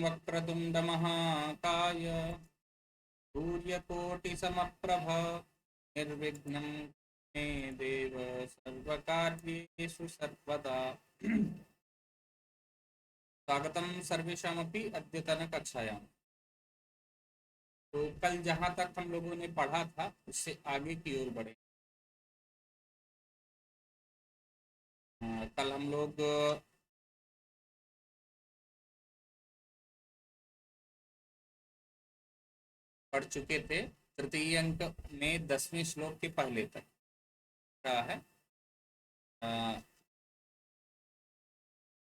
वक्रतुंड महाकाय सूर्यकोटिसमप्रभ निर्विघ्नं मे देव सर्वकार्येषु सर्वदा। स्वागतम सर्वेषामपि अद्यतन कक्षायां। तो कल जहां तक हम लोगों ने पढ़ा था उससे आगे की ओर बढ़े। कल हम लोग पढ़ चुके थे तृतीय अंक में 10वें श्लोक के पहले तक क्या है।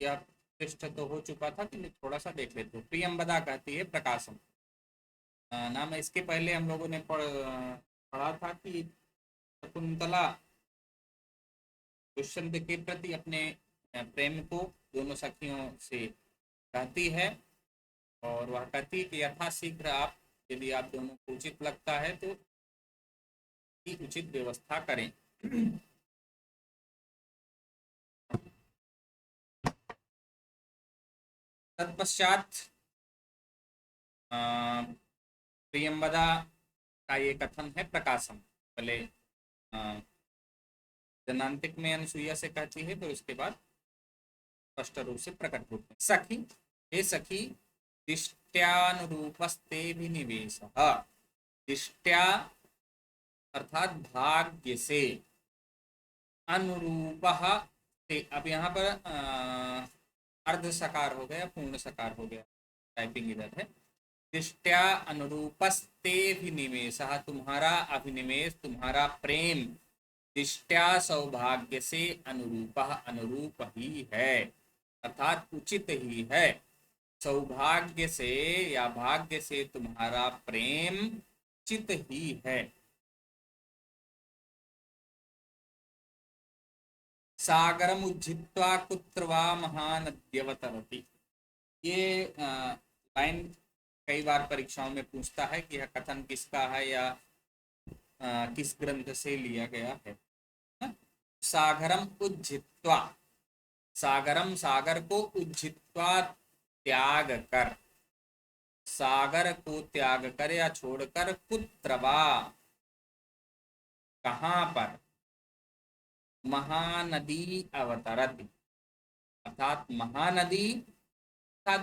यह पृष्ठ तो हो चुका था कि थोड़ा सा देख लेते। प्रियंबदा कहती है प्रकाशम। नाम इसके पहले हम लोगों ने पढ़ा था कि शकुंतला दुष्यंत के प्रति अपने प्रेम को दोनों सखियों से कहती है और वह कहती है कि यथाशीघ्र आप, यदि आप दोनों को उचित लगता है तो उचित व्यवस्था करें। तत्पश्चात प्रियंबदा का ये कथन है प्रकाशम। पहले जनांतिक में अनुसुईया से कहती है तो इसके बाद स्पष्ट रूप से प्रकट रूप में सखी, हे सखी, दिष्ट्यानुरूपस्ते विनिवेश। दिष्ट्या अर्थात भाग्य से, अनुरूप से, अब यहाँ पर अर्ध सकार हो गया, पूर्ण सकार हो गया, टाइपिंग इधर है। दिष्ट्या अनुरूपस्ते विनिवेश, तुम्हारा अभिनिवेश, तुम्हारा प्रेम दिष्ट्या सौभाग्य से अनुरूप, अनुरूप ही है अर्थात उचित ही है। सौभाग्य से या भाग्य से तुम्हारा प्रेम उचित ही है। सागरम उज्जित्वा कुत्र वा महानद्यवतरति। ये लाइन कई बार परीक्षाओं में पूछता है कि यह कथन किसका है या किस ग्रंथ से लिया गया है। सागरम उज्जित्वा, सागरम सागर को, उज्जित्वा त्याग कर, सागर को त्याग कर या छोड़कर, कुत्र वा कहां पर, महानदी अवतरति अर्थात महानदी का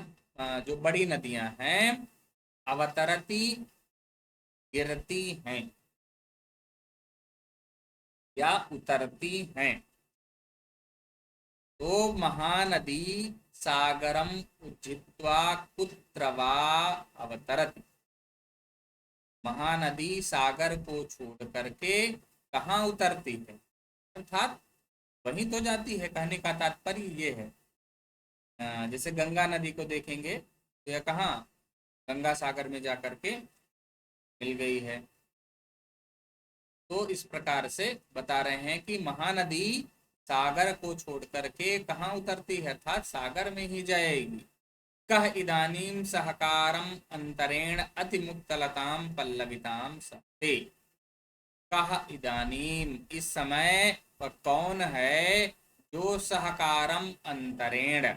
जो बड़ी नदियां हैं, अवतरति गिरती हैं या उतरती हैं। तो महानदी सागरम उज्जित्वा कुत्र वा अवतरति, महानदी सागर को छोड़ करके कहाँ उतरती है, अर्थात वहीं तो जाती है। कहने का तात्पर्य ये है, जैसे गंगा नदी को देखेंगे तो यह कहाँ, गंगा सागर में जाकर के मिल गई है। तो इस प्रकार से बता रहे हैं कि महानदी सागर को छोड़ करके कहाँ उतरती है, अर्थात सागर में ही जाएगी। कह इदानीम सहकारम अंतरेण अतिमुक्तलताम पल्लविताम सते। कह इदानीम इस समय, और कौन है जो सहकारम अंतरेण,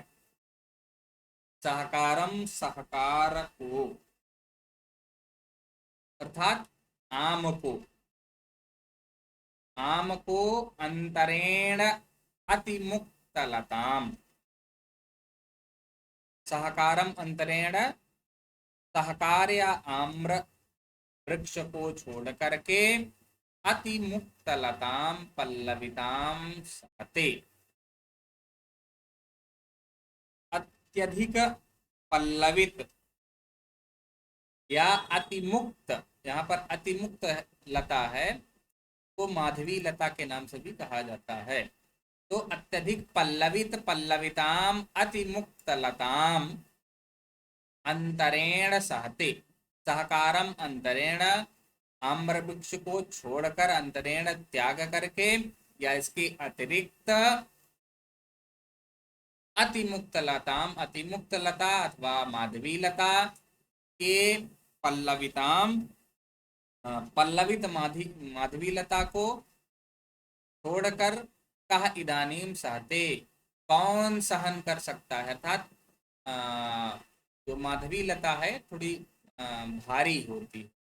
सहकारम सहकार को अर्थात आम को, आम को अंतरेण अतिमुक्तलताम, सहकारम अंतरेण सहकार या आम्र वृक्ष को छोड़ करके अतिमुक्तलताम पल्लविताम सहते, अत्यधिक पल्लवित या अतिमुक्त, यहाँ पर अतिमुक्त लता है तो माधवी लता के नाम से भी कहा जाता है। तो अत्यधिक पल्लवित, पल्लविताम अतिमुक्त लताम अंतरेण सहते, सहकारम अंतरेण आम्र वृक्ष को छोड़कर, अंतरेण त्याग करके या इसके अतिरिक्त, अतिमुक्त लताम, अतिमुक्त लता अथवा माधवी लता के पल्लविताम, पल्लवित माधवी लता को छोड़कर, कह इदानीम सहते कौन सहन कर सकता है, अर्थात जो माधवी लता है थोड़ी भारी होती है,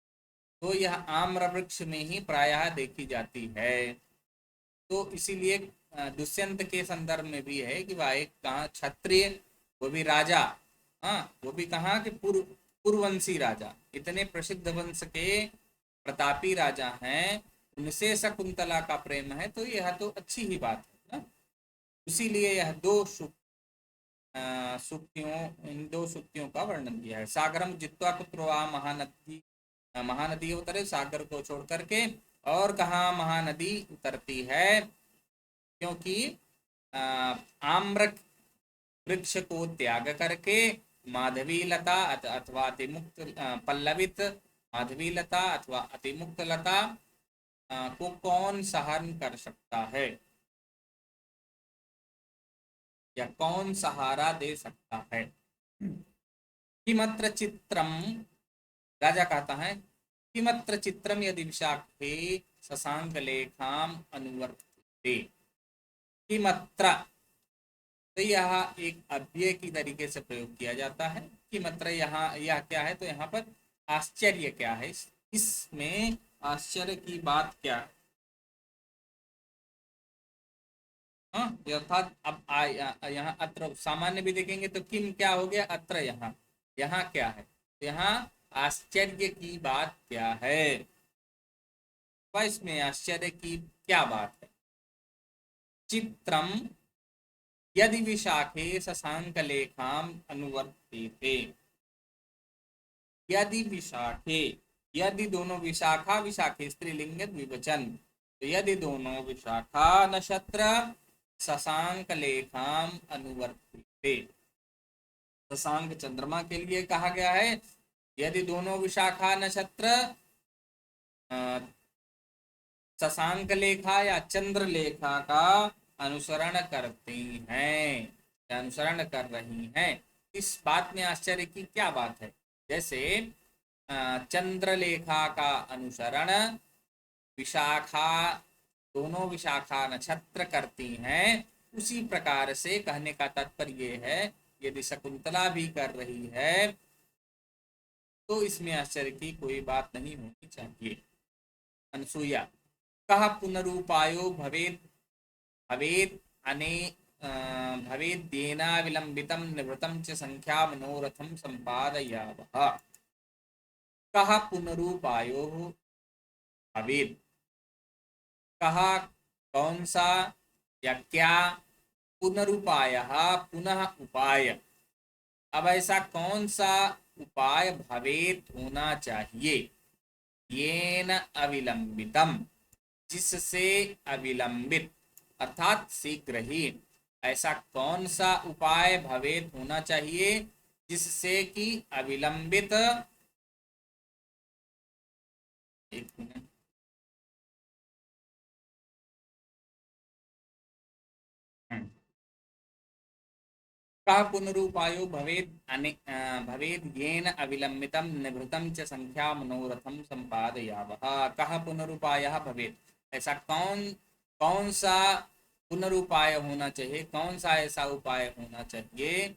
तो यह आम्र वृक्ष में ही प्रायः देखी जाती है। तो इसीलिए दुष्यंत के संदर्भ में भी है कि वह एक कहाँ क्षत्रिय, वो भी राजा, हाँ वो भी कहाँ के पूर्ववंशी राजा, इतने प्रसिद्ध वंश के प्रतापी राजा हैं, उनसे शकुंतला का प्रेम है, तो यह तो अच्छी ही बात है ना। इसीलिए यह दो सुक्तियों, इन दो सुक्तियों का वर्णन किया है। सागरम जित्वा कुत्रवा महानदी, महानदी उतरे सागर को छोड़ करके, और कहाँ महानदी उतरती है, क्योंकि आम्र वृक्ष को त्याग करके माधवी लता अथवा अतिमुक्त पल्लवित माधवी लता अथवा अतिमुक्त लता को कौन सहन कर सकता है, या कौन सहारा दे सकता है। किमत्र चित्रम, राजा कहता है, किमत्र चित्रम यदि विशाखे शशांक लेखाम अनुवर्तते। किमत्र, तो यह एक अव्यय की तरीके से प्रयोग किया जाता है। किमत्र यहाँ यह क्या है, तो यहाँ पर आश्चर्य क्या है, इसमें आश्चर्य की बात क्या है। हाँ, अर्थात अब यहाँ अत्र सामान्य भी देखेंगे तो किम क्या हो गया, अत्र यहाँ, यहाँ क्या है, यहाँ आश्चर्य की बात क्या है, इसमें आश्चर्य की क्या बात है। चित्रम यदि विशाखे शशांक लेखाम अनुवर्तते, यदि विशाखे, यदि दोनों विशाखा, विशाखे स्त्रीलिंग द्विवचन, तो यदि दोनों विशाखा नक्षत्र शशांक लेखाम अनुवर्तते, शशांक चंद्रमा के लिए कहा गया है, यदि दोनों विशाखा नक्षत्र शशांक लेखा या चंद्र लेखा का अनुसरण करती हैं, या अनुसरण कर रही हैं, इस बात में आश्चर्य की क्या बात है। जैसे चंद्रलेखा का अनुसरण विशाखा, दोनों विशाखा नक्षत्र करती हैं, उसी प्रकार से कहने का तात्पर्य है, यदि शकुंतला भी कर रही है तो इसमें आश्चर्य की कोई बात नहीं होनी चाहिए। अनसुईया, कह पुनरुपायो भवेद भवेद अने भवेद्येना विलंबितम निवृतम च संख्या मनोरथम संपादयावः। कह पुनरुपायो भवेद, कहा कौन सा या क्या, पुनरुपाय पुनः उपाय, अब ऐसा कौन सा उपाय भवेत होना चाहिए, येन अविलंबितम, जिससे अविलंबित अर्थात शीघ्र ही, ऐसा कौन सा उपाय भवेत होना चाहिए जिससे कि अविलंबित, एक मिनट, कः पुनरुपायो भवेद येन अविलंबितं निभृतं च संख्या मनोरथम संपादयावः। कः पुनरुपायः भवेद, ऐसा कौन कौन सा पुनरुपाय होना चाहिए, कौन सा ऐसा उपाय होना चाहिए,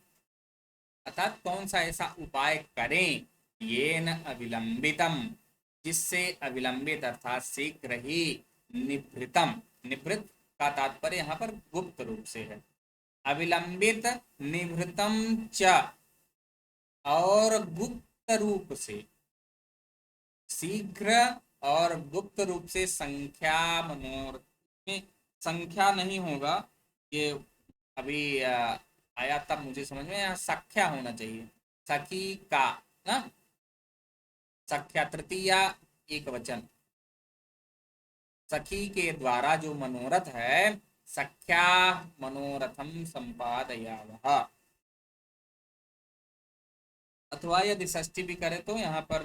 अर्थात कौन सा ऐसा उपाय करें, येन अविलंबितम, जिससे अविलंबित अर्थात शीघ्र ही, निभृतम, निभृत का तात्पर्य यहाँ पर गुप्त रूप से है, अविलंबित निभृतम च, और गुप्त रूप से, शीघ्र और गुप्त रूप से, संख्या मनोरथ में संख्या नहीं होगा, ये अभी आया तब मुझे समझ में, यहाँ सख्या होना चाहिए, सखी का ना, सख्या तृतीया एक वचन, सखी के द्वारा जो मनोरथ है, सख्या मनोरथम संपादयावः। अथवा यदि षष्ठी भी करे तो यहाँ पर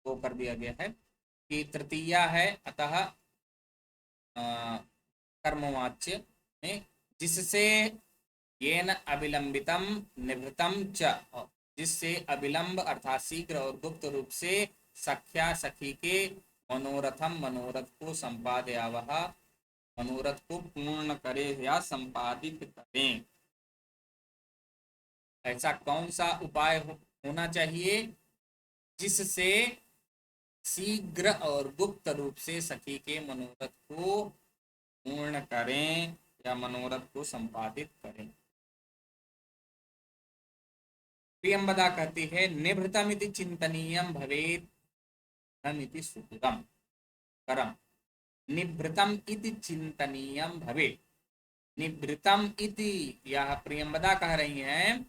वो कर दिया गया है कि तृतीया है, अतः कर्मवाच्य में, जिससे येन अविलंबितम निभृतम च, जिससे अविलंब अर्थात शीघ्र और गुप्त रूप से, सख्या सखी के, मनोरथम मनोरथ को, संपादयावः मनोरथ को पूर्ण करे या संपादित करें। ऐसा कौन सा उपाय होना चाहिए जिससे शीघ्र और गुप्त रूप से सखी के मनोरथ को पूर्ण करें या मनोरथ को संपादित करें। प्रियंवदा कहती है निभृतमिति चिंतनीयम भवेत् धमिति सुकृतम करम। निभृतम इति चिंतनीयम भवेत्। निभृतम इति यह प्रियंवदा कह रही हैं,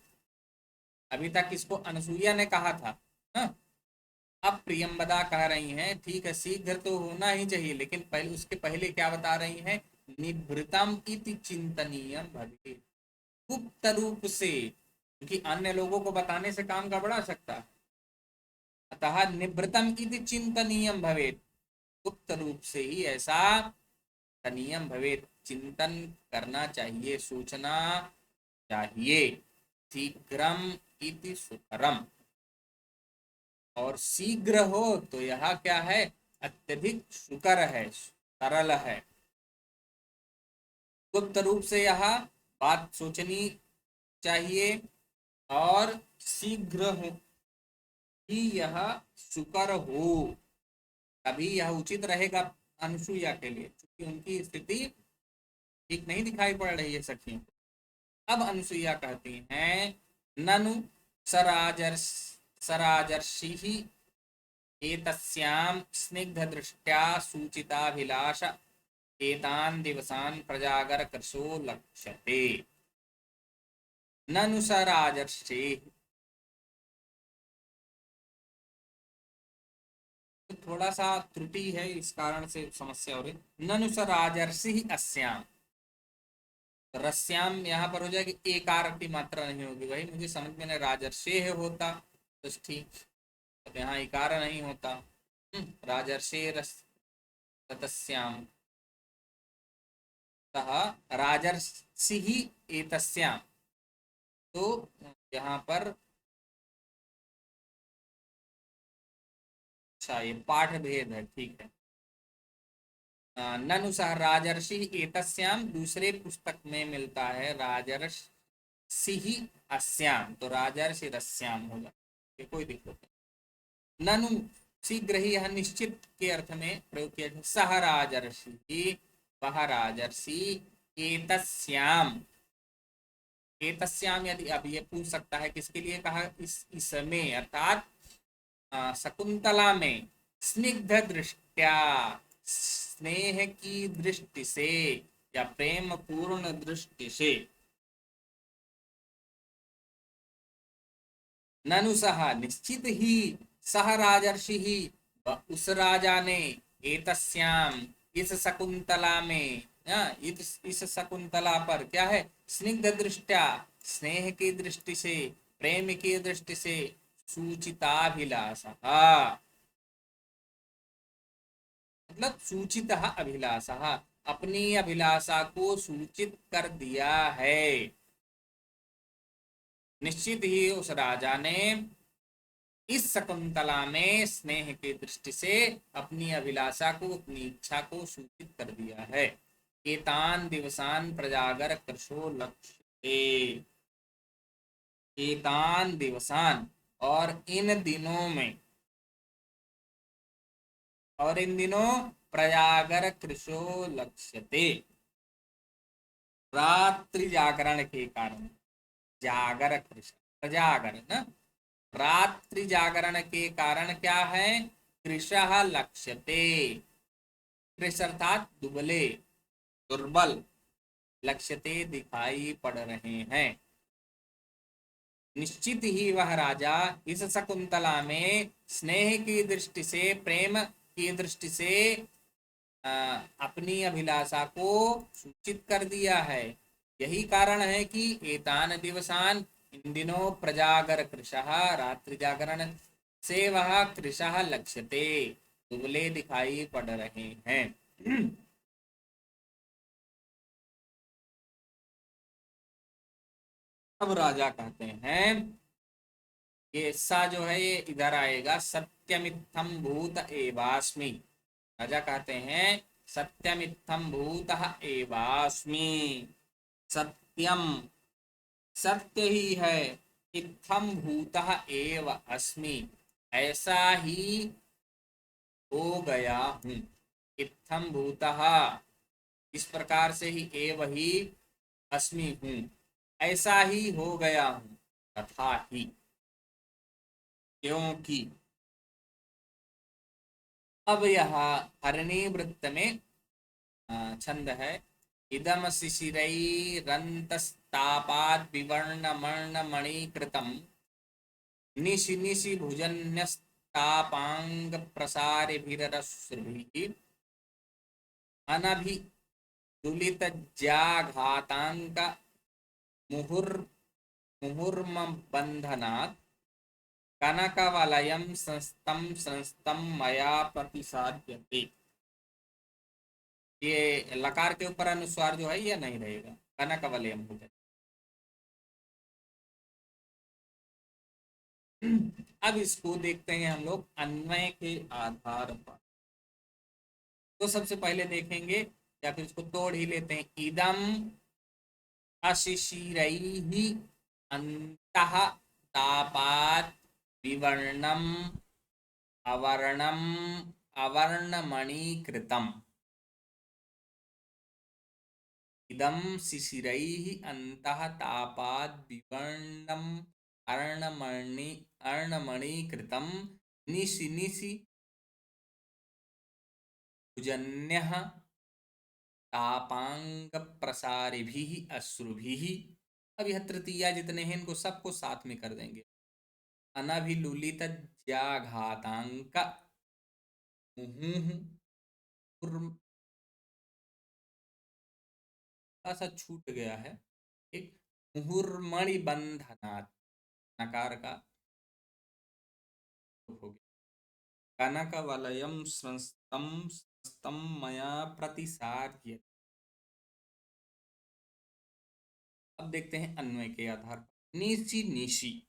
अभी तक इसको अनसुईया ने कहा था ना? अब प्रियंवदा कह रही हैं ठीक है शीघ्र तो होना ही चाहिए, लेकिन पहले उसके पहले क्या बता रही हैं, निभृतम इति चिंतनीयम भवेत्, गुप्त रूप से, क्योंकि अन्य लोगों को बताने से काम गड़बड़ा सकता है। अतः निभृतम इति चिंतनीयम भवेत्, गुप्त रूप से ही ऐसा नियम भवेत्, चिंतन करना चाहिए, सोचना चाहिए। शीघ्रम इति सुकरम, और शीघ्र हो तो यह क्या है, अत्यधिक सुकर है, सरल है। गुप्त रूप से यह बात सोचनी चाहिए और शीघ्र हो ही यह सुकर हो, तभी यह उचित रहेगा अनुसुईया के लिए, क्योंकि उनकी स्थिति ठीक नहीं दिखाई पड़ रही है सखियों को। अब अनुसुईया कहती हैं ननु सराजर्षि एतस्यां स्निग्धदृष्ट्या सूचिताभिलाष एतान् दिवसान् प्रजागर कृशो लक्ष्यते। ननु सराजर्षि, तो थोड़ा सा त्रुटि है, इस कारण से समस्या हो रही। ननु सराजर्षि अस्याम, रस्याम यहाँ पर हो जाएगी, एकार की मात्रा नहीं होगी। वही मुझे समझ में राजर्षे होता तो ठीक, तो यहाँ इकार नहीं होता। राजर्षे रतस्याम राजर्षि एतस्याम, तो यहाँ पर अच्छा ये पाठ भेद है, ठीक है। ननु सह राजर्षि एतस्याम दूसरे पुस्तक में मिलता है राजर्षि अस्याम, तो राजर्षि रस्याम होगा, ये कोई दिक्कत नहीं। ननु शीघ्र ही यह निश्चित के अर्थ में प्रयोग किया जाए। सह राजर्षि, वह राजर्षि, एतस्याम, एतस्याम यदि अब ये पूछ सकता है किसके लिए कहा, इसमें अर्थात शकुंतला में, स्निग्ध दृष्टया, स्नेह की दृष्टि से या प्रेम पूर्ण दृष्टि से। ननु सह निश्चित ही, सह राजर्षि ही, उस राजा ने, एतस्याम इस शकुंतला में, इस शकुंतला पर क्या है, स्निग्ध दृष्टया स्नेह की दृष्टि से, प्रेम की दृष्टि से, सूचिताभिलाषः मतलब सूचित अभिलाषः, अपनी अभिलाषा को सूचित कर दिया है। निश्चित ही उस राजा ने इस शकुंतला में स्नेह की दृष्टि से अपनी अभिलाषा को, अपनी इच्छा को सूचित कर दिया है। एतान दिवसान प्रजागर कृशो लक्ष्यते, एतान दिवसान, और इन दिनों में, और इन दिनों प्रजागर कृशो लक्ष्यते, रात्रि जागरण के कारण, जागर कृश प्रजागर न, रात्रि जागरण के कारण क्या है, कृशः लक्ष्यते, कृश अर्थात दुबले, दुर्बल, लक्ष्यते दिखाई पड़ रहे हैं। निश्चित ही वह राजा इस शकुंतला में स्नेह की दृष्टि से, प्रेम की दृष्टि से अपनी अभिलाषा को सूचित कर दिया है। यही कारण है कि एतान दिवसान, इन दिनों प्रजागर कृशः, रात्रि जागरण से वह कृशः लक्ष्यते, दुबले दिखाई पड़ रहे हैं। अब राजा कहते हैं, ये सा जो है ये इधर आएगा, सत्यमित्थम भूत एवास्मि। राजा कहते हैं सत्यमित्थम भूत एवास्मि, सत्यम सत्य ही है, इत्थम भूतः एव अस्मि, ऐसा ही हो गया हूँ। इत्थम भूतः, इस प्रकार से ही, एव ही, अस्मि हूँ, ऐसा ही हो गया हूँ, तथा ही, क्योंकि। अब यह हरणी वृत्त में छंद है। इदम शिशिरैरन्तस्तापाद् विवर्णमर्णमणीकृतं निशि निशि भुजन्यस्तापाङ्गप्रसारिभिरश्रुभिः अनभिदुलितज्याघाताङ्क मुहुर् मुहुर्मबन्धनात् कनकवलयं संस्तं संस्तं मया प्रतिसाद्यते। ये लकार के ऊपर अनुस्वार जो है ये नहीं रहेगा, कनकवलयम हो जाए। अब इसको देखते हैं हम लोग अन्वय के आधार पर। तो सबसे पहले देखेंगे, या फिर इसको तोड़ ही लेते हैं। इदम अशिशिरैहि अंतः तापात् विवर्णम अवर्णम अवर्णमणीकृतम्। इदं शिशिरैः अन्तः तापाद् विवर्णम् अर्णमणीकृतं निशि निशि भुजन्यः तापाङ्गप्रसारिभिः अश्रुभिः। अब यह तृतीया जितने हैं इनको सबको साथ में कर देंगे। अनभिलुलित ज्याघातांक मुहुः ऐसा छूट गया है एक, मुहुर्मणि बंधनात्, नकार का हो गया। कनक वलयम संस्तम संस्तम मया प्रतिसार्य। अब देखते हैं अन्वय के आधार पर। निशि निशि,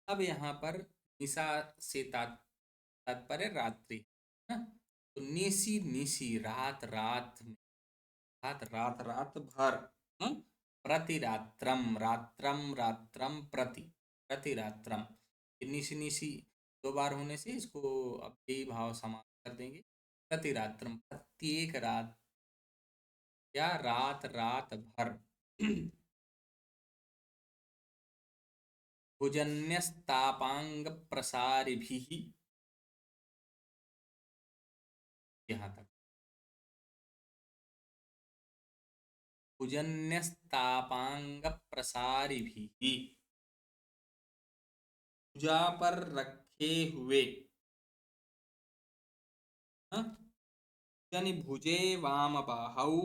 अब यहाँ पर निशा से तात्पर्य रात्रि है ना? तो निशि निशि, रात रात में, रात रात रात भर, प्रतिरात्रम, रात्रम रात्रम प्रति, प्रतिरात्रम। निशि निशि दो बार होने से इसको अब यही भाव समाप्त कर देंगे। प्रतिरात्रम, प्रत्येक रात या रात रात भर। भुजन्यस्तापांग प्रसारिभिः, यहाँ तक। भुजन्यस्तापांग प्रसारिभिः, भुजा पर रखे हुए, यानी भुजे वाम बाहौ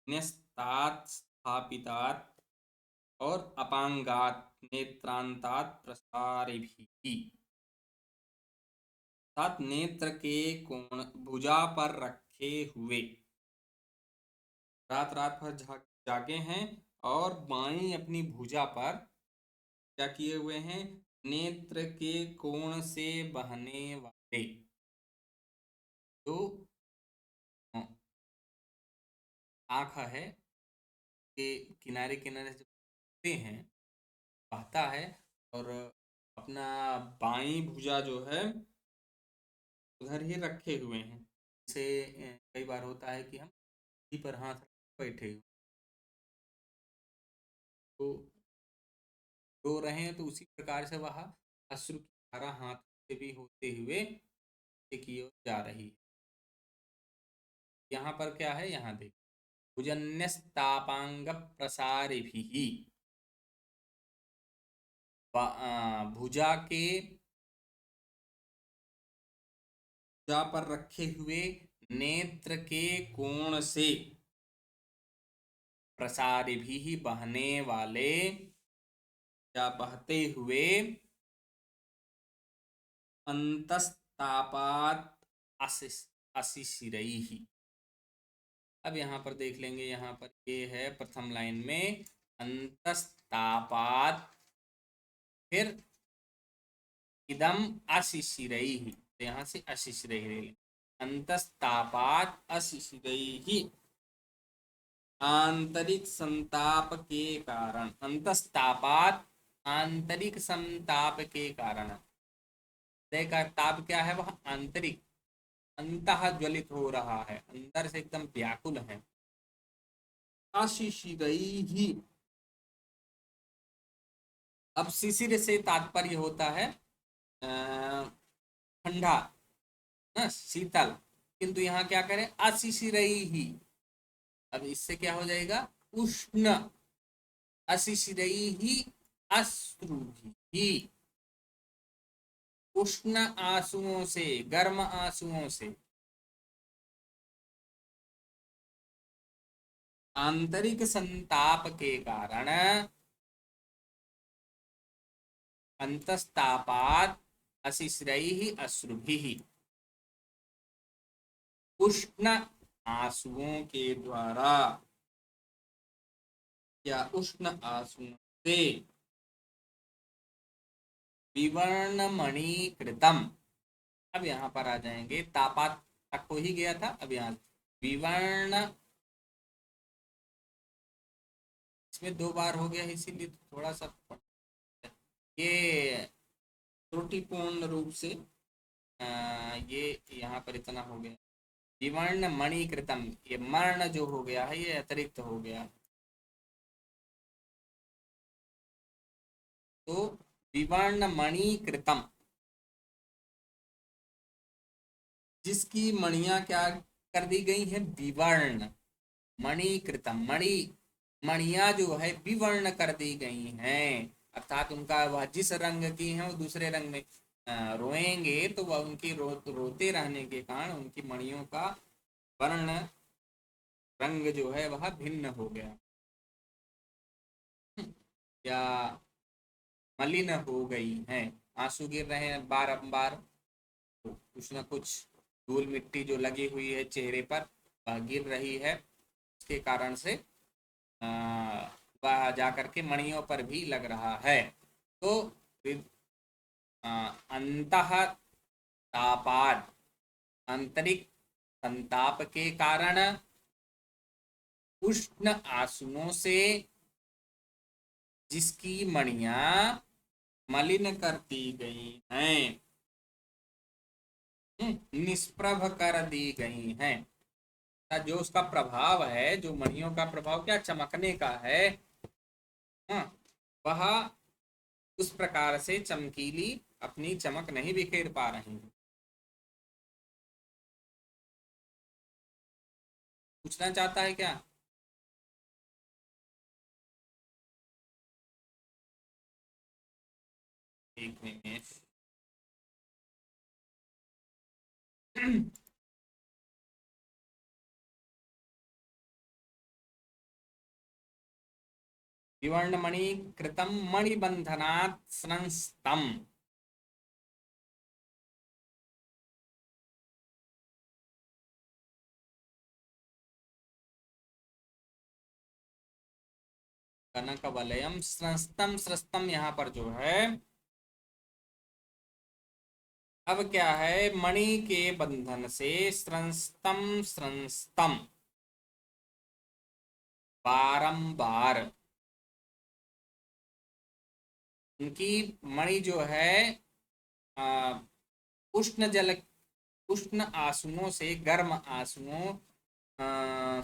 न्यस्तात् स्थापितात् और अपांगात नेत्रांतात प्रसारिभिः। सात नेत्र के कोण भुजा पर रखे हुए, रात रात भर जागे हैं और बाई अपनी भुजा पर क्या किए हुए हैं, नेत्र के कोण से बहने वाले जो आँख है के किनारे किनारे से बहते हैं, बहता है, और अपना बाई भुजा जो है उधर ही रखे हुए हैं। जैसे कई बार होता है कि हम इसी पर हाथ बैठे हुए तो रो रहे हैं, तो उसी प्रकार से वह अश्रु की धारा हाथ से भी होते हुए की ओर जा रही है। यहाँ पर क्या है, यहाँ देख, भुजन्यस्तापांग प्रसारिभिः, भुजा के भुजा पर रखे हुए नेत्र के कोण से, प्रसारिभिः बहने वाले या बहते हुए, अंतस्तापात् अशिशिरैः। अब यहाँ पर देख लेंगे, यहाँ पर ये है प्रथम लाइन में अंतस्तापात्, फिर इदम अशिशिरैः, तो यहाँ से अशिशिरैः, अंतस्तापात् अशिशिरैः। आंतरिक संताप के कारण, अंतस्तापात, आंतरिक संताप के कारण। हृदय का ताप क्या है? वह आंतरिक, अंतः ज्वलित हो रहा है, अंदर से एकदम व्याकुल है। आशीषिरैहि, अब शिशिर से तात्पर्य होता है ठंडा, ना, शीतल, किंतु यहाँ क्या करें? आशीषिरैहि। अब इससे क्या हो जाएगा? उष्ण, अशिशिरैहि अश्रुभिः, उष्ण आंसुओं से, गर्म आंसुओं से। आंतरिक संताप के कारण, अंतस्तापात अशिश्रैः अश्रुभिः, उष्ण आंसुओं के द्वारा या उष्ण आंसुओं से, विवर्णमणिकृतम। अब यहाँ पर आ जाएंगे, तापात तक को ही गया था, अब यहाँ विवर्ण, इसमें 2 बार हो गया इसीलिए थोड़ा सा ये त्रुटिपूर्ण रूप से ये यहाँ पर इतना हो गया। विवर्ण मणिकृतम, ये मर्ण जो हो गया है ये अतिरिक्त हो गया। तो विवर्ण मणिकृतम, जिसकी मणियां क्या कर दी गई है? विवर्ण। मणिकृतम, मणि, मणियां जो है विवर्ण कर दी गई हैं, अर्थात उनका वह जिस रंग की है वो दूसरे रंग में रोएंगे तो वह उनकी रोते रहने के कारण उनकी मणियों का वर्ण, रंग जो है वह भिन्न हो गया, या मलिन हो गई हैं। आंसू गिर रहे हैं बारंबार, तो कुछ न कुछ धूल मिट्टी जो लगी हुई है चेहरे पर वह गिर रही है, उसके कारण से वह जाकर के मणियों पर भी लग रहा है। तो अंतः तापाद, आंतरिक संताप के कारण, उष्ण आंसुओं से जिसकी मणियां मलिन कर दी गई हैं, निष्प्रभ कर दी गई हैं। जो उसका प्रभाव है, जो मणियों का प्रभाव क्या चमकने का है, वह उस प्रकार से चमकीली अपनी चमक नहीं बिखेर पा रही है। पूछना चाहता है क्या? एक मिनट। विवर्णमणि कृतम मणिबंधनात् संस्तम। कनक वलयम संस्तम, स्रस्तम यहाँ पर जो है, अब क्या है? मणि के बंधन से स्रंस्तम, स्रंस्तम, बारंबार उनकी मणि जो है आ, उष्ण जल, उष्ण आंसुओं से, गर्म आंसुओं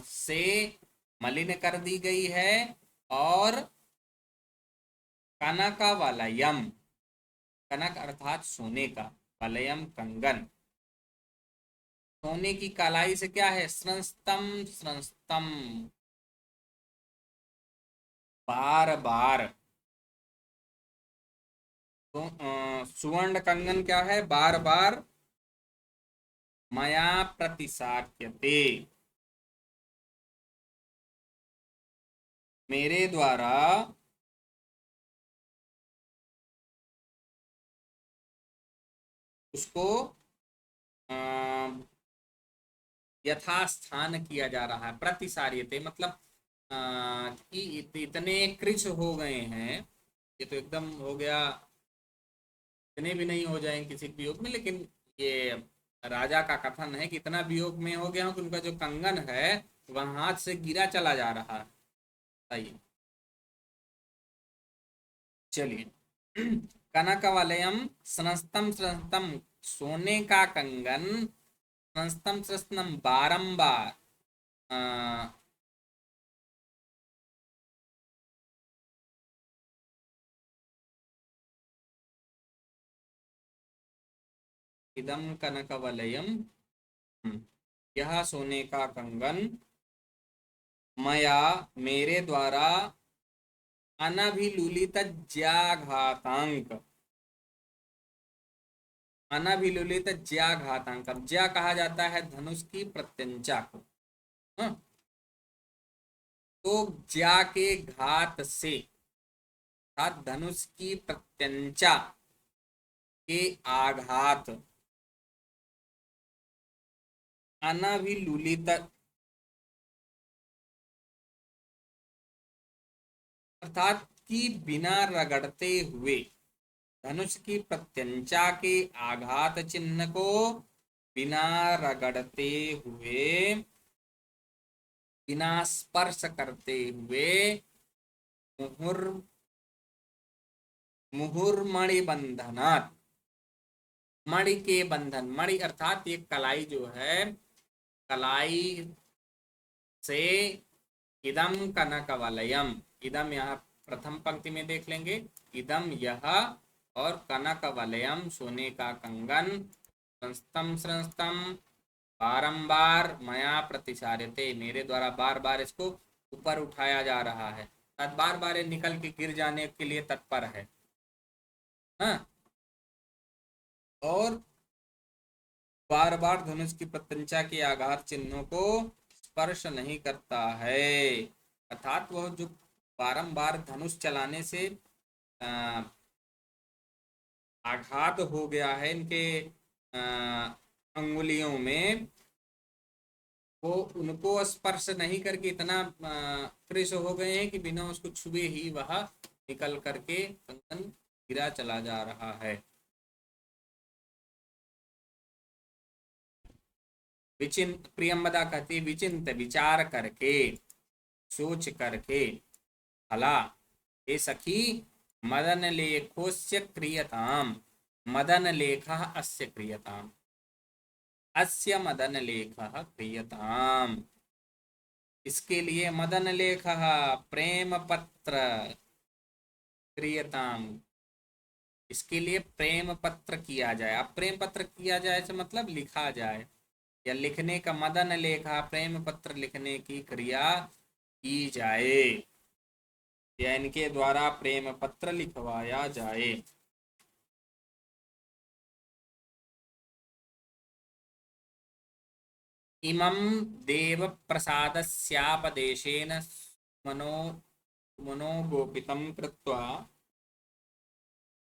से मलिन कर दी गई है। और कनक वलयम, कनक अर्थात सोने का, वलयम कंगन, सोने की कलाई से क्या है? स्रंस्तम, स्रंस्तम, बार बार। तो सुवर्ण कंगन क्या है? बार बार मया प्रतिसाक्यते, मेरे द्वारा उसको यथास्थान किया जा रहा है। प्रतिसार्यते मतलब कि इतने कृश हो गए हैं, ये तो एकदम हो गया, इतने भी नहीं हो जाएंगे किसी वियोग में, लेकिन ये राजा का कथन है कि इतना वियोग में हो गया हूं कि उनका जो कंगन है वह हाथ से गिरा चला जा रहा है। सही। चलिए। कनकवलयम सनस्तम सनस्तम, सोने का कंगन, सनस्तम सनस्तम बारंबार, अ, इदम कनकवलयम, यह सोने का कंगन, मया मेरे द्वारा, अनभिलुलित ज्याघातांक, अनभिलुलित ज्याघातांक, ज्या कहा जाता है धनुष की प्रत्यंचा को। हाँ? तो ज्या के घात से अर्थात धनुष की प्रत्यंचा के आघात, अनभिलुलित अर्थात कि बिना रगड़ते हुए, धनुष की प्रत्यंचा के आघात चिन्ह को बिना रगड़ते हुए, बिना स्पर्श करते हुए, मुहुर मुहुर्मणि बंधनात्, मणि के बंधन, मणि अर्थात ये कलाई जो है, कलाई से, इदम कनकवलयम, इदम यहाँ प्रथम पंक्ति में देख लेंगे, इदम यह, और कनकवलयम सोने का कंगन, संस्तम संस्तम बारंबार, मया प्रतिसार्यते मेरे द्वारा बार बार इसको ऊपर उठाया जा रहा है, बार बार निकल के गिर जाने के लिए तत्पर है। हाँ? और बार बार धनुष की प्रत्यंचा के आघात चिन्हों को स्पर्श नहीं करता है, अर्थात वह जो बारंबार धनुष चलाने से आघात हो गया है इनके अंगुलियों में, वो उनको स्पर्श नहीं करके इतना फ्रेश हो गए हैं कि बिना उसको छुए ही वह निकल करके कंगन गिरा चला जा रहा है। विचिंत, प्रियंवदा कहती, विचिंत विचार करके, सोच करके, भला हे सखी, मदन लेखोस्य क्रियताम, मदन लेख अस्य क्रियताम, अस्य मदन लेख क्रियताम, इसके लिए मदन लेख, प्रेम पत्र, क्रियताम, इसके लिए प्रेम पत्र किया जाए। अब प्रेम पत्र किया जाए से मतलब लिखा जाए, या लिखने का, मदन लेखा प्रेम पत्र लिखने की क्रिया की जाए, या इनके द्वारा प्रेम पत्र लिखवाया जाए। इमं देव प्रसादस्यापदेशेन मनो मनोगोपितं कृत्वा,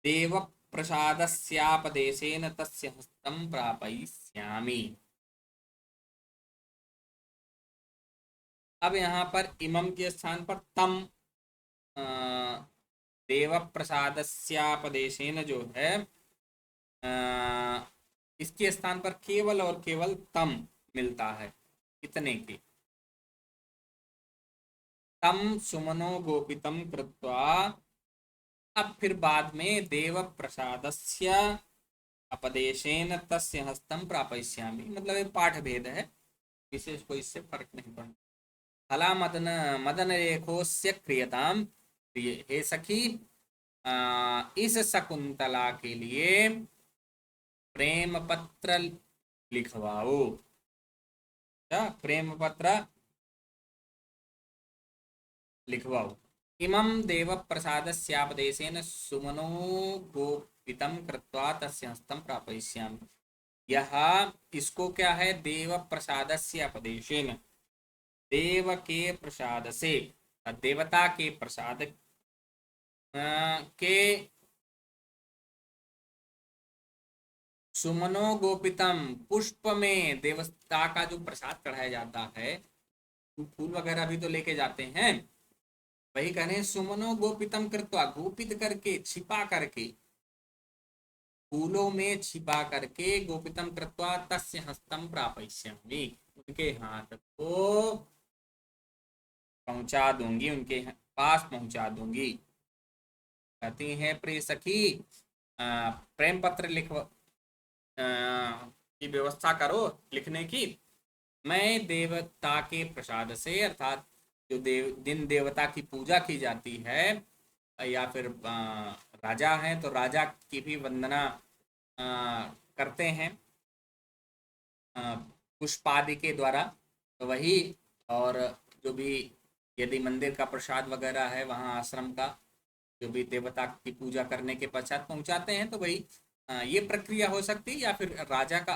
देव प्रसादस्यापदेशेन तस्य हस्तं प्रापयिष्यामि। अब यहाँ पर इमम के स्थान पर तम, देव प्रसादस्यापदेशेन जो है, इसके स्थान पर केवल और केवल तम मिलता है, इतने के, तम सुमनो गोपितम कृत्वा, अब फिर बाद में देव प्रसादस्य अपदेशेन तस्य हस्तं प्रापयिष्यामि, मतलब एक पाठ भेद है, विशेष कोई इससे फर्क नहीं पड़ता। फला मदन मदन रेखोस्य क्रियताम, हे सखी, इस शकुंतला के लिए प्रेम पत्र लिखवाओ। क्या? प्रेम पत्र लिखवाओ। इमं देव प्रसादस्यापदेशेन सुमनो गोपितं कृत्वा तस्य हस्तं प्रापयिष्यामि। यह, इसको क्या है, देव प्रसादस्य अपदेशेन, देव के प्रसाद से, देवता के प्रसाद के, सुमनो गोपितम, पुष्प में देवता का जो प्रसाद चढ़ाया जाता है, फूल वगैरह भी तो लेके जाते हैं, वही कह रहे हैं, सुमनो गोपितम कृत्वा, गोपित करके, छिपा करके, फूलों में छिपा करके, गोपितम कृत्वा तस्य हस्तं प्रापयिष्यामि, उनके हाथ को पहुंचा दूंगी, उनके पास पहुंचा दूंगी। कहती हैं प्रिय सखी, प्रेम पत्र की व्यवस्था करो लिखने की। मैं देवता के प्रसाद से, अर्थात जो जिन देवता की पूजा की जाती है, या फिर राजा हैं तो राजा की भी वंदना करते हैं पुष्पादि के द्वारा, तो वही। और जो भी यदि मंदिर का प्रसाद वगैरह है, वहाँ आश्रम का जो भी देवता की पूजा करने के पश्चात पहुंचाते हैं, तो वही ये प्रक्रिया हो सकती है। या फिर राजा का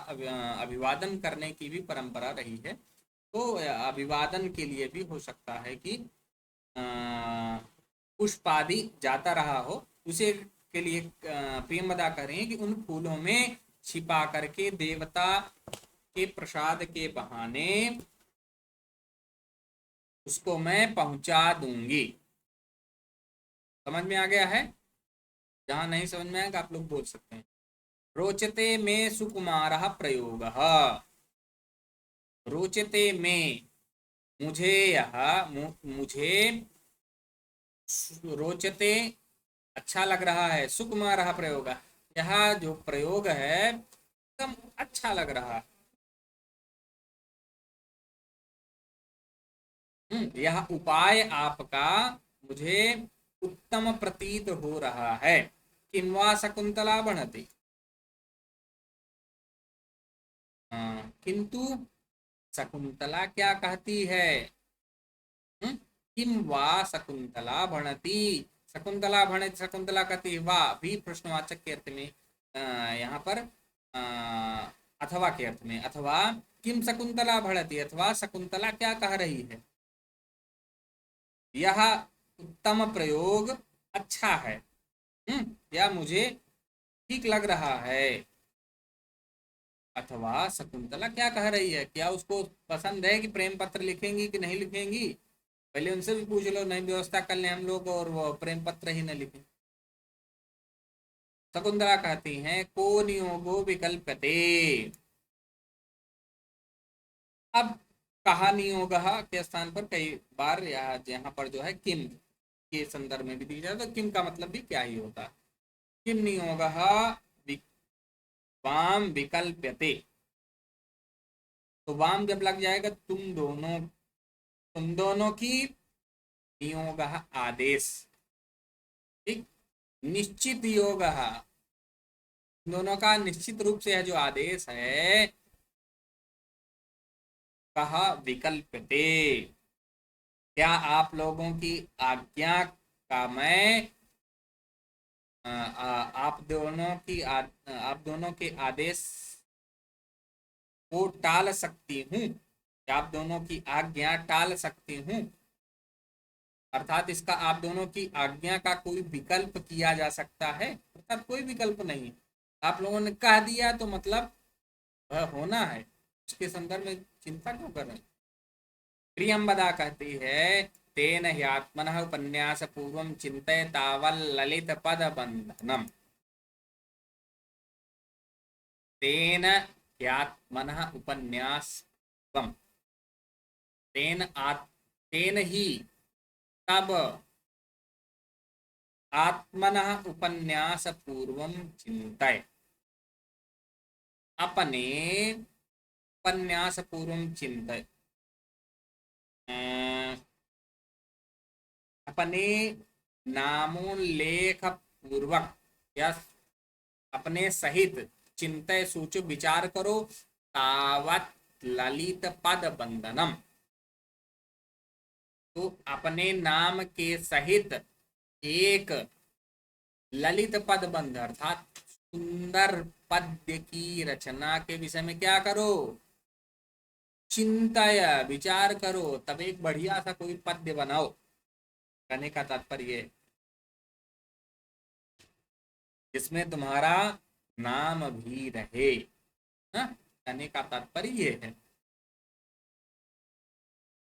अभिवादन करने की भी परंपरा रही है, तो अभिवादन के लिए भी हो सकता है कि पुष्पादि जाता रहा हो, उसे के लिए प्रेम अदा करें कि उन फूलों में छिपा करके देवता के प्रसाद के बहाने उसको मैं पहुंचा दूंगी। समझ में आ गया है? जहां नहीं समझ में आएगा आप लोग बोल सकते हैं। रोचते में सुकुमारः प्रयोगः। रोचते में, मुझे यह, मुझे रोचते अच्छा लग रहा है, सुकुमारः प्रयोग, यह जो प्रयोग है एकदम अच्छा लग रहा है। यह उपाय आपका मुझे उत्तम प्रतीत हो रहा है। किं वा शकुंतला बनति। किंतु शकुंतला क्या कहती है? किम वा शकुंतला भणति। शकुंतला भणति, शकुंतला कहती है वाह, भी प्रश्नवाचक के अर्थ में यहाँ पर अथवा के अर्थ में, अथवा किम शकुंतला भणति, अथवा शकुंतला क्या कह रही है। यह उत्तम प्रयोग अच्छा है, यह मुझे ठीक लग रहा है। अथवा शकुंतला क्या कह रही है, क्या उसको पसंद है कि प्रेम पत्र लिखेंगी कि नहीं लिखेंगी? पहले उनसे भी पूछ लो, नहीं व्यवस्था कर लें हम लोग और वो प्रेम पत्र ही न लिखें। शकुंतला कहती हैं को नियोगो विकल्पते। अब कहा नियोग के स्थान पर कई बार यहाँ पर जो है किम के संदर्भ में भी दी जाए, तो किम का मतलब भी क्या ही होता है। किम नियोग वाम विकल्प्यते, तो वाम जब लग जाएगा तुम दोनों की नियोग आदेश, ठीक, निश्चित योग, दोनों का निश्चित रूप से है जो आदेश है, कहा विकल्पते, क्या आप लोगों की आज्ञा का मैं आप दोनों के आदेश को टाल सकती हूँ, आप दोनों की आज्ञा टाल सकती हूँ। अर्थात इसका आप दोनों की आज्ञा का कोई विकल्प किया जा सकता है, अर्थात कोई विकल्प नहीं। आप लोगों ने कह दिया तो मतलब वह होना है, उसके संदर्भ में चिंता क्यों कर रहे हैं। प्रियंबदा कहती है तेन ह्यात्मनः उपन्यास पूर्वं चिन्तयतावल ललित पद बंधनम। तेन ह्यात्मनः उपन्यास, तेन ही, तब, आत्मनः उपन्यास पूर्वं चिंतय, अपने उपन्यास पूर्वं चिंतय, अपने नामोल्लेख पूर्वक या अपने सहित चिंतय सोचो विचार करो, तावत ललित पद बंधनम, तो अपने नाम के सहित एक ललित पद बंध, अर्थात सुंदर पद्य की रचना के विषय में क्या करो, चिंतय विचार करो, तब एक बढ़िया सा कोई पद्य बनाओ। कहने का तात्पर्य जिसमें तुम्हारा नाम भी रहे, कहने का तात्पर्य ये है।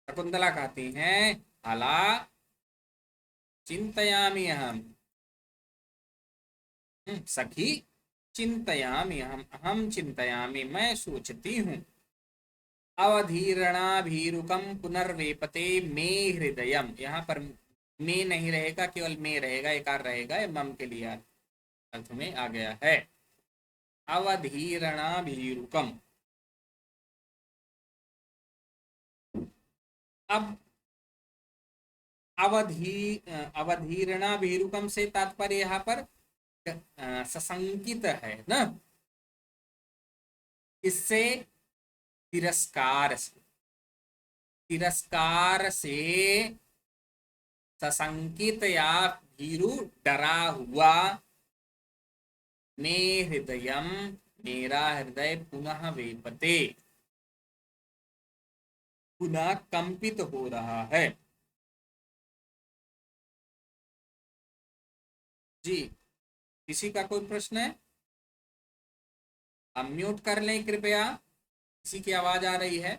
शकुंतला कहती हैं अला चिंतयामि अहम, सखी चिंतयामि अहम, अहम चिंतयामि, मैं सोचती हूँ। अवधीरणाभीरुकम पुनर्वेपते मे हृदयम, यहाँ पर मे नहीं रहेगा, केवल मे रहेगा, एकार रहेगा, ये मम के लिए अर्थ में आ गया है। अवधीरणाभीरुकम। अब अवधीरणाभीरुकम से तात्पर्य यहाँ पर सशंकित है ना, इससे तिरस्कार से सशंकित या भीरु डरा हुआ, मे हृदयम मेरा हृदय पुनः वेपते पुनः कंपित हो रहा है। जी, किसी का कोई प्रश्न है? अनम्यूट कर लें कृपया, किसी की आवाज आ रही है।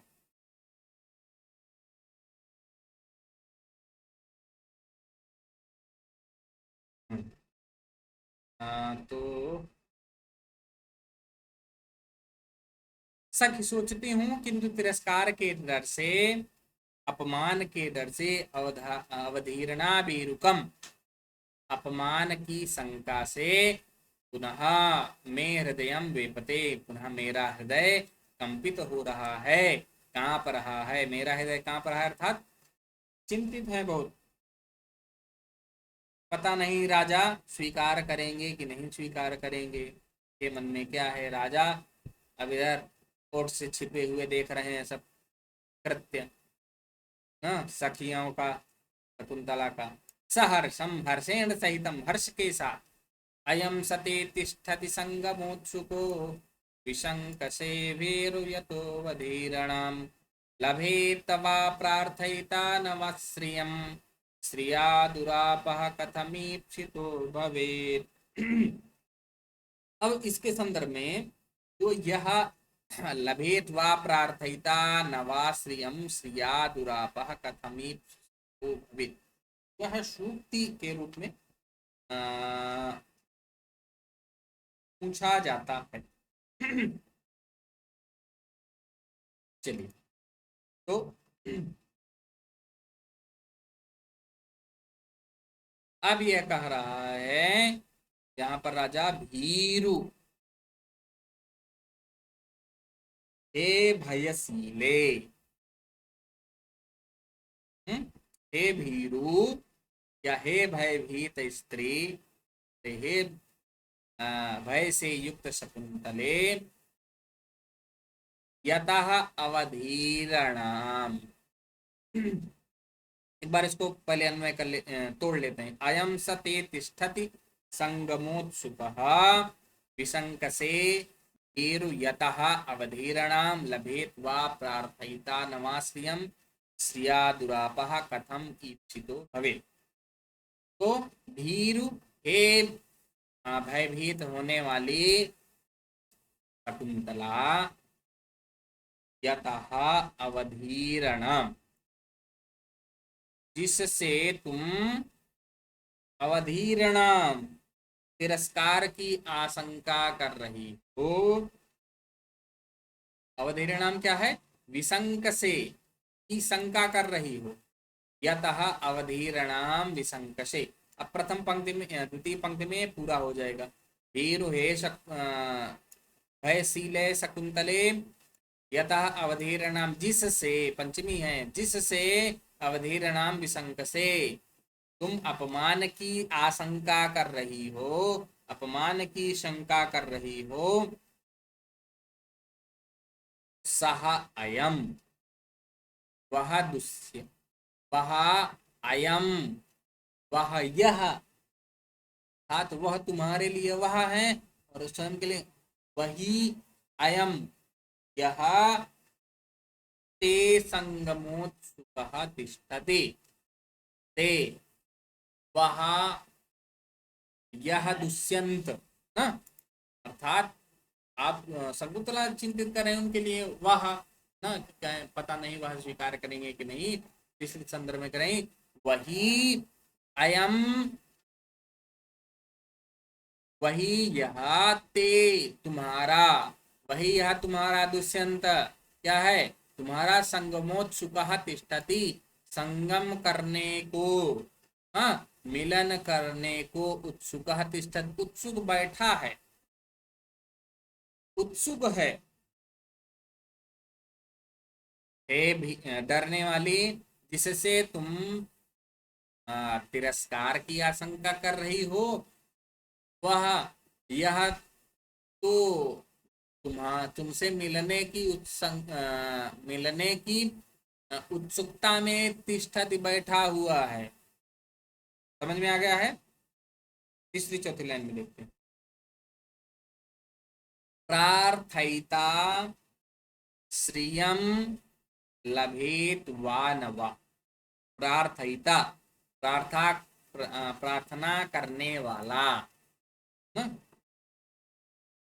तो सच सोचती हूँ, किंतु तिरस्कार के डर से, अपमान के डर से, अवधीरणा बेरुकम, अपमान की शंका से, पुनः मे हृदयम वेपते, पुनः मेरा हृदय कंपित हो रहा है, कांप रहा है, मेरा हृदय कांप रहा है, अर्थात चिंतित है बहुत। पता नहीं राजा स्वीकार करेंगे कि नहीं स्वीकार करेंगे, ये मन में क्या है राजा। अब इधर कोर्ट से छिपे हुए देख रहे हैं सब कृत्य, हाँ, सखियों का, शकुंतला का। सहर्षम हर्षेण सहितम, हर्ष के साथ, अयम सते तिष्ठति संगमोत्सुको, विशंकसे भीरुयतो वधीरणाम, लभे तवा प्रार्थयिता नमश्रियम, श्रिया दुरापह कथमीप्सितो भवेत्। अब इसके संदर्भ में जो यह लभेत वा प्रार्थयिता नवा श्रियम श्रिया दुरापह कथमीप्सितो भवेत्, यह सूक्ति के रूप में पूछा जाता है। चलिए, तो अब यह कह रहा है यहाँ पर राजा भीरु, हे भयशीले, हे भीरु या हे भयभीत स्त्री, हे भय से युक्त शकुंतले, यतः अवधीरणाम। एक बार इसको पहले अन्वय तोड़ लेते हैं। अयम सते तिष्ठति संगमोत्सुकः, विशंकसे भीरु यतः अवधीरणाम, लभेत वा प्रार्थयिता नवाश्रियम, श्रिया दुरापः कथम ईप्सितो भवेत्। तो भीरु, हे भयभीत होने वाली शकुंतला, यतः अवधीरणम, जिससे तुम, अवधीरणम तिरस्कार की आशंका कर रही हो। अवधीरणम क्या है? विशंक से, की शंका कर रही हो। यतः अवधीरणाम विशंकसे। अब प्रथम पंक्ति में, द्वितीय पंक्ति में पूरा हो जाएगा। भीरु हे भयशीले शकुंतले, यतः अवधीरणाम, जिससे, पंचमी है, जिससे, अवधीरणाम विशंकसे, तुम अपमान की आशंका कर रही हो, अपमान की शंका कर रही हो। सह अयम, वह दुष्य, वह अयम, वह यह, अर्थात वह तुम्हारे लिए वह है और स्वयं के लिए वही, अयम यह, ते संगमोत्सुकः तिष्ठति, ते वह, यह दुष्यंत ना, अर्थात आप शकुंतला चिंतित कर रहे हैं उनके लिए, वह ना, पता नहीं वह स्वीकार करेंगे कि नहीं, तीसरे संदर्भ में करें, वही अयम, वही यह, ते तुम्हारा, वही यह तुम्हारा दुष्यंत क्या है? तुम्हारा संगमोत्सुकः तिष्ठति, संगम करने को, हाँ, मिलन करने को उत्सुकः तिष्ठति, उत्सुक बैठा है, उत्सुक है। हे भी डरने वाली, जिससे तुम तिरस्कार की आशंका कर रही हो, वह यह तो तुमसे मिलने की उत्सुकता में तिष्ठति बैठा हुआ है। समझ में आ गया है? तीसरी चौथी लाइन में देखते हैं। प्रार्थयिता श्रियम लभेत वा न वा। प्रार्थयिता, प्रार्थना करने वाला, न?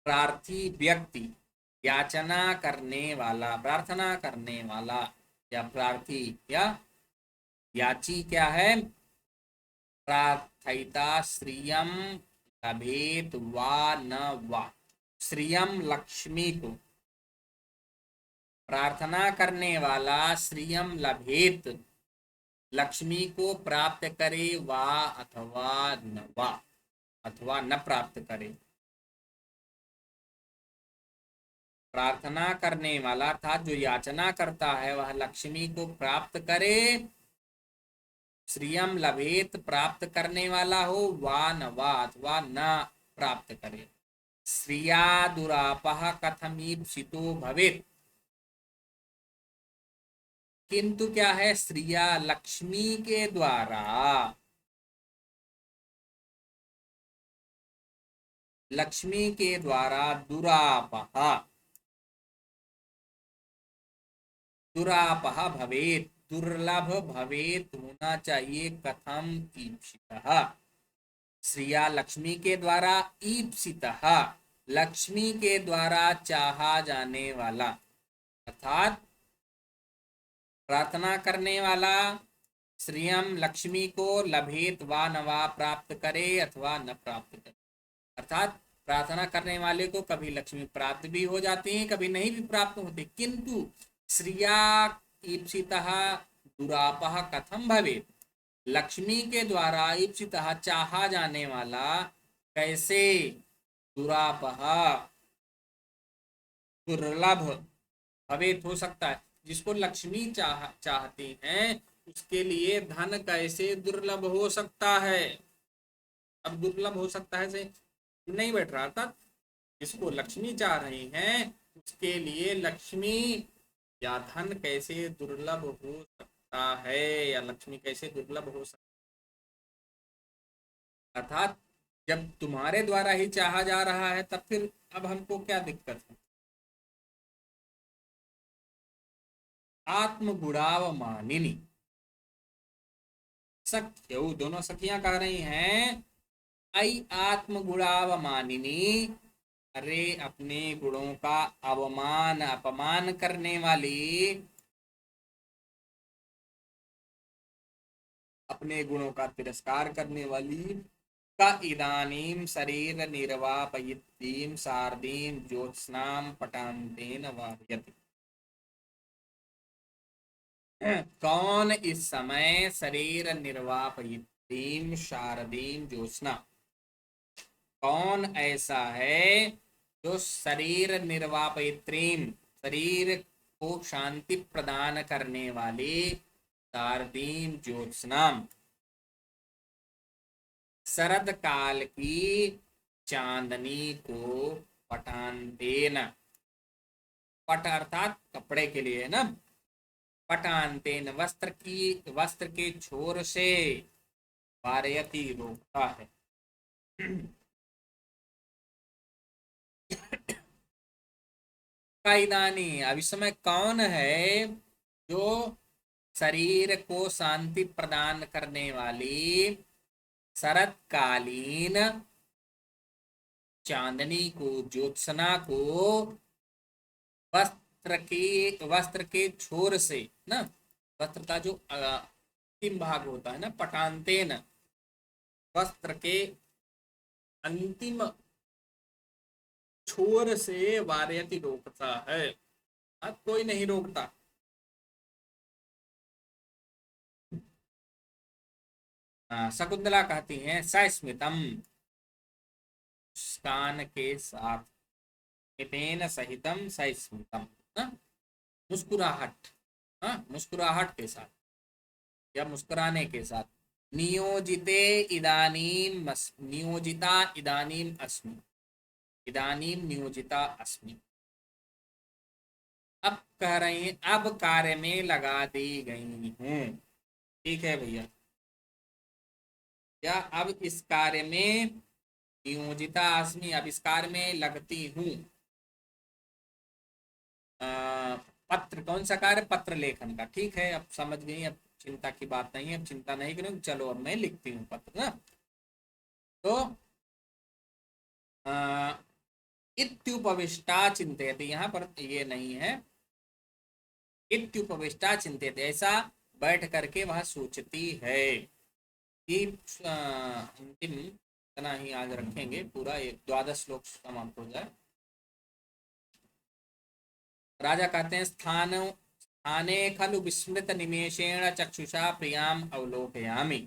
प्रार्थी व्यक्ति, याचना करने वाला, प्रार्थना करने वाला, या प्रार्थी या याची क्या है? प्रार्थयिता श्रियम लभेत वा न वा। श्रियम लक्ष्मी को, प्रार्थना करने वाला श्रियम लभेत, लक्ष्मी को प्राप्त करे, वा अथवा न प्राप्त करे। प्रार्थना करने वाला अर्थात जो याचना करता है वह लक्ष्मी को प्राप्त करे, श्रियम लभेत प्राप्त करने वाला हो, वा न वा अथवा न प्राप्त करे। श्रिया दुरापः कथमीप्सितो भवेत्। किंतु क्या है? श्रिया लक्ष्मी के द्वारा, लक्ष्मी के द्वारा दुरापः, दुरापः भवेत्, दुर्लभ भवेत् होना चाहिए, कथम ईप्सितः। श्रिया लक्ष्मी के द्वारा, ईप्सितः लक्ष्मी के द्वारा चाहा जाने वाला, अर्थात प्रार्थना करने वाला श्रियम लक्ष्मी को लभेत वा न वा प्राप्त करे अथवा न प्राप्त करे। अर्थात प्रार्थना करने वाले को कभी लक्ष्मी प्राप्त भी हो जाती है, कभी नहीं भी प्राप्त होती, किंतु श्रिया ईप्सितः दुरापः कथम भवेत्, लक्ष्मी के द्वारा ईप्सितः चाहा जाने वाला कैसे, दुरापः दुर्लभ, भवेत् हो सकता है। जिसको लक्ष्मी चाहती हैं उसके लिए धन कैसे दुर्लभ हो सकता है? अब दुर्लभ हो सकता है से नहीं बैठ रहा था। जिसको लक्ष्मी चाह रही हैं उसके लिए लक्ष्मी या धन कैसे दुर्लभ हो सकता है, या लक्ष्मी कैसे दुर्लभ हो सकता, अर्थात जब तुम्हारे द्वारा ही चाहा जा रहा है तब फिर अब हमको क्या दिक्कत है? आत्मगुणावमानिनी सख्यौ, दोनों सखियां कह रही हैं, आई आत्मगुणावमानिनी, अरे अपने गुणों का अवमान अपमान करने वाली, अपने गुणों का तिरस्कार करने वाली, का इदानीम शरीर निर्वापयित्रीम शारदीम ज्योत्स्नाम पटान्तेन वारयति। कौन इस समय शरीर निर्वापयित्रीम शारदीम ज्योत्स्ना, कौन ऐसा है जो शरीर निर्वापयित्रीम, शरीर को शांति प्रदान करने वाली, शारदीम ज्योत्स्नाम, शरद काल की चांदनी को, पटान्तेन, पट अर्थात कपड़े के लिए ना, पटान्तेन वस्त्र के छोर से, वारयति रोकता है। काइदानी, अब इस समय कौन है जो शरीर को शांति प्रदान करने वाली शरतकालीन चांदनी को, ज्योत्सना को वस्त्र के छोर से ना, वस्त्र का जो अंतिम भाग होता है ना, पटान्तेन, वस्त्र के अंतिम छोर से वारयति रोकता है। अब कोई नहीं रोकता, शकुंतला कहती हैं सस्मितम, मुस्कान के साथ, मितेन सहितम सस्मितम, हाँ, मुस्कुराहट, हाँ, मुस्कुराहट के साथ या मुस्कुराने के साथ। नियोजिते इदानीम नियोजिता इदानीम अस्मि, इदानीम नियोजिता अस्मि। अब कह रही हैं अब कार्य में लगा दी गई हूँ। ठीक है भैया, या अब इस कार्य में नियोजिता अस्मि, अब इस कार्य में लगती हूँ। पत्र, कौन सा कार्य? पत्र लेखन का। ठीक है, अब समझ गई, अब चिंता की बात नहीं है, अब चिंता नहीं करूँ, चलो अब मैं लिखती हूँ पत्र ना। तो इत्युपविष्टा चिंतित, यहाँ पर ये नहीं है, इत्युपविष्टा चिंतित, ऐसा बैठ करके वह सोचती है कि अंतिम इतना ही आज रखेंगे, पूरा एक 12 श्लोक समाप्त हो जाए। राजा कहते हैं स्थाने खलु विस्मृत निमेषेण चक्षुषा प्रियाम अवलोकयामि,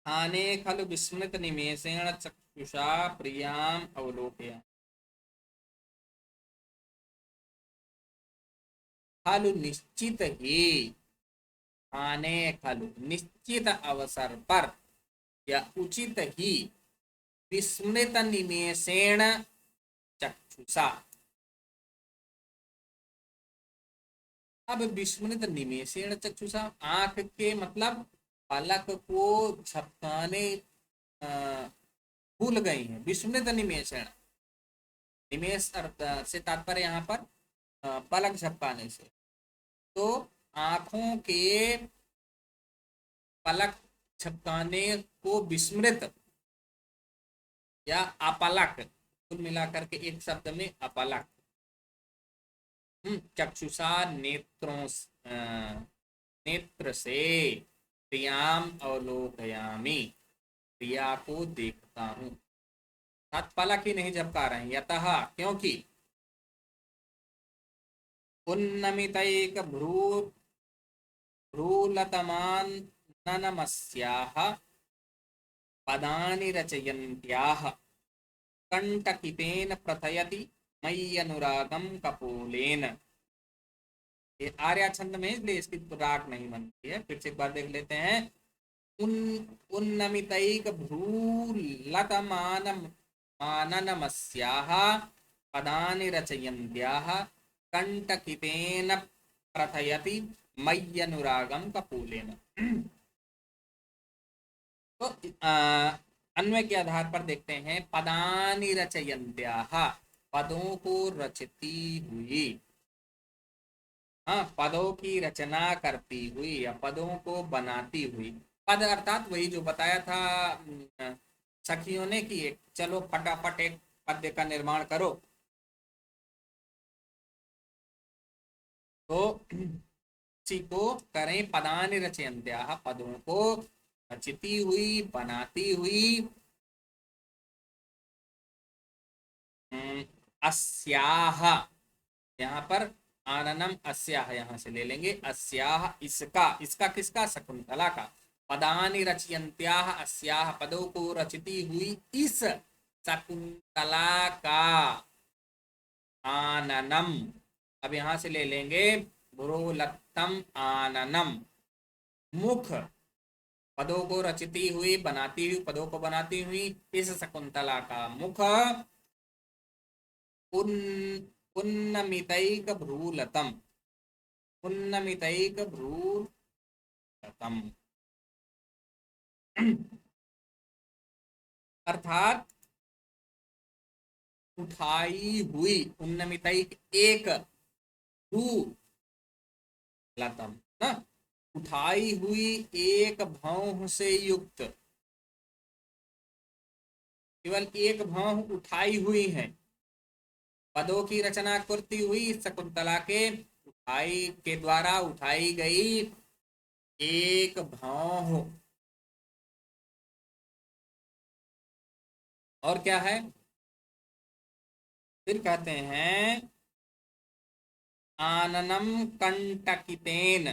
स्थाने खलु विस्मृत निमेषेण चक्षुषा प्रियाम अवलोकयामि, खलु निश्चित ही, आने खलु निश्चित अवसर पर या उचित ही, विस्मृत निमेषेण चक्षुषा। अब विस्मृत निमेषेण चक्षुषा, आंख के मतलब पलक को झपकाने भूल गई है। विस्मृत निमेषेण, निमेष से तात्पर्य यहाँ पर पलक झपकाने से। तो आंखों के पलक झपकाने को विस्मृत या अपलक, कुल मिलाकर के एक शब्द में अपलक। चक्षुषा नेत्रों नेत्र से, प्रियाम अवलोकयामी, प्रिया को देखता हूँ। साथ पलक ही नहीं झपका रहे हैं, यतः क्योंकि, उन्नमितैक भ्रूलतमान ननमस्याः पदानि रचयन्त्याः कंटकितेन प्रथयति मयि अनुरागम कपोलेन। ये आर्या छंद में, इसलिए इसकी राग नहीं बनती है। फिर से एक बार देख लेते हैं। उन उन्नमितैक भ्रूलतमान माननमस्याः पदानि रचयन्त्याः कंटकितेन प्रथयति मयि अनुरागम कपोलेन। तो अन्वय के आधार पर देखते हैं। पदानि रचयन्त्याः, पदों को रचती हुई, हाँ, पदों की रचना करती हुई या पदों को बनाती हुई। पद अर्थात वही जो बताया था सखियों ने कि चलो फटाफट एक पद्य का निर्माण करो। तो इसी को करें, पदानि रचयन्त्याः, पदों को रचती हुई, बनाती हुई। अस्याह, यहाँ पर आननम अस्याह यहाँ से ले लेंगे। अस्याह, इसका, इसका किसका? शकुंतला का। पदानि रचयन्त्याः अस्याह, पदों को रचती हुई इस शकुंतला का। आननम, अब यहाँ से ले लेंगे भ्रूलत्तम आननम, मुख, पदों को रचती हुई, बनाती हुई, पदों को बनाती हुई इस शकुंतला का मुख। उन्नमितैक भ्रूलतम, उन्नमितैक भ्रूलतम अर्थात उठाई हुई, उन्नमितैक एक भ्रूलतम ना, उठाई हुई एक भौं से युक्त, केवल एक भौं उठाई हुई है। पदों की रचना करती हुई शकुंतला के उठाई के द्वारा उठाई गई एक भौं। और क्या है? फिर कहते हैं आननम कंटकितेन,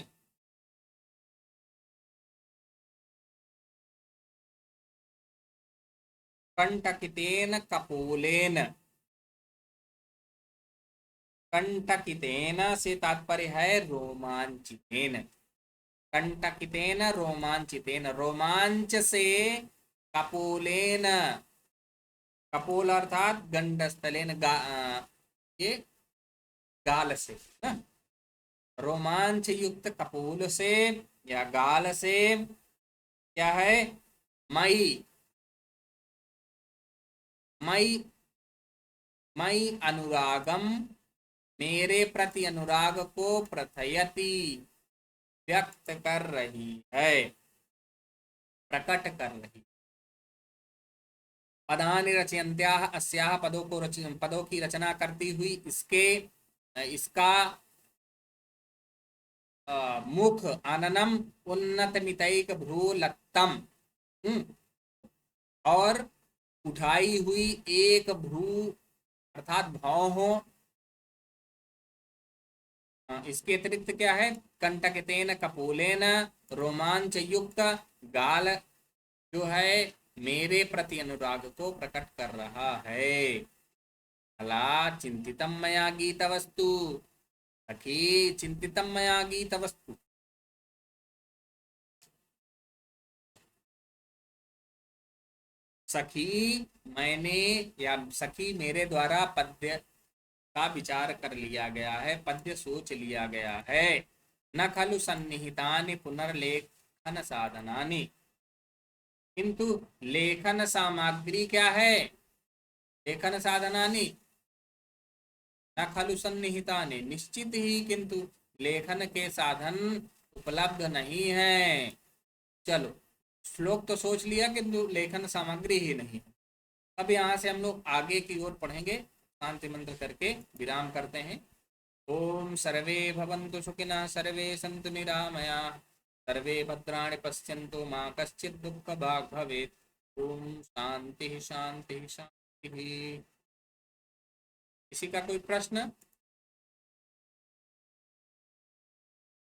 कंटकितेन कपोलेन। कंटकितेन से तात्पर्य है रोमांचितेन। कंटकितेन रोमांचितेन, रोमांच से, कपोलेन, कपोल अर्थात गंडस्थलेन, ये गाल से ना, रोमांच युक्त कपोल से या गाल से क्या है, मई, मई, मई अनुरागम, मेरे प्रति अनुराग को प्रथयति, व्यक्त कर रही है, प्रकट कर रही। पदानि रचयन्त्याः, अस्याः पदों को पदों की रचना करती हुई इसके, इसका मुख आननम उन्नतमितैक भ्रूलत्तम, और उठाई हुई एक भ्रू अर्थात भौहों। इसके अतिरिक्त क्या है, कंटकतेन कपोलेन, रोमांच युक्त गाल जो है मेरे प्रति अनुराग को प्रकट कर रहा है। अला चिंतितम मया गीत वस्तु, सखी चिंतितम मया गीत वस्तु। सखी मैंने, या सखी मेरे द्वारा पद्य का विचार कर लिया गया है, पद्य सोच लिया गया है। न खलु सन्निहितानि पुनर्लेखन साधनानि, किंतु लेखन सामग्री क्या है, लेखन साधनानि न खलु सन्निहितानि, निश्चित ही किंतु लेखन के साधन उपलब्ध नहीं है। चलो श्लोक तो सोच लिया किंतु लेखन सामग्री ही नहीं है। अब यहाँ से हम लोग आगे की ओर पढ़ेंगे, शांति मंत्र करके विराम करते हैं। ओम सर्वे भवन्तु सुखिनः, सर्वे सन्तु निरामयाः, सर्वे भद्राणि पश्यन्तु मा कश्चित् दुःखभाग् भवेत्। ओम शांति शांति शांति। किसी का कोई प्रश्न?